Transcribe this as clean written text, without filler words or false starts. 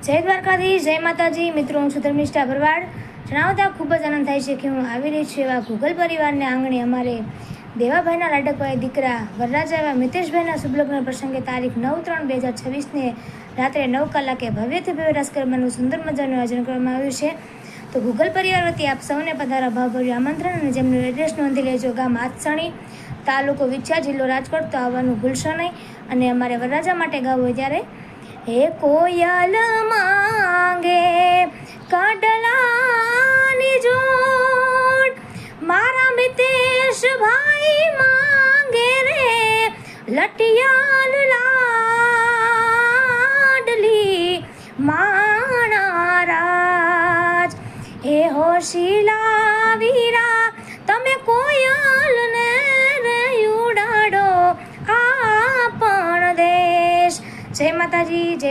જય દ્વારકાધીશ, જય માતાજી. મિત્રો, હું છું ધર્મિષ્ઠા ભરવાડ. જણાવતા ખૂબ જ આનંદ થાય છે કે હું આવી રહી છું એવા ગૂગલ પરિવારને આંગણે અમારે દેવાભાઈના લાડકભાઈ દીકરા વરરાજા એવા મિતેશભાઈના શુભલગ્ન પ્રસંગે તારીખ 9/3/2026 રાત્રે 9 કલાકે ભવ્યથી ભવ્ય રાસ ગરબાનું સુંદર મજાનું આયોજન કરવામાં આવ્યું છે. તો ગૂગલ પરિવાર વતી આપ સૌને પધારા ભાવભર્યું આમંત્રણ અને જેમનું એડ્રેસ નોંધી લેજો. ગામ આથસણી, તાલુકો વિછા, જિલ્લો રાજકોટ. તો આવવાનું ભૂલશો નહીં. અને અમારે વરરાજા માટે ગાવું હોય ત્યારે હે કોયલ માંગે કાડલાની જોડ, મારા મિતેશ ભાઈ માંગે રે લટિયાલ લાડલી માણા રાજ. હે હોશીલા વીરા તમે કોયલ ને રે ઉડાડો આ પણ દેશ. જય માતાજી, જય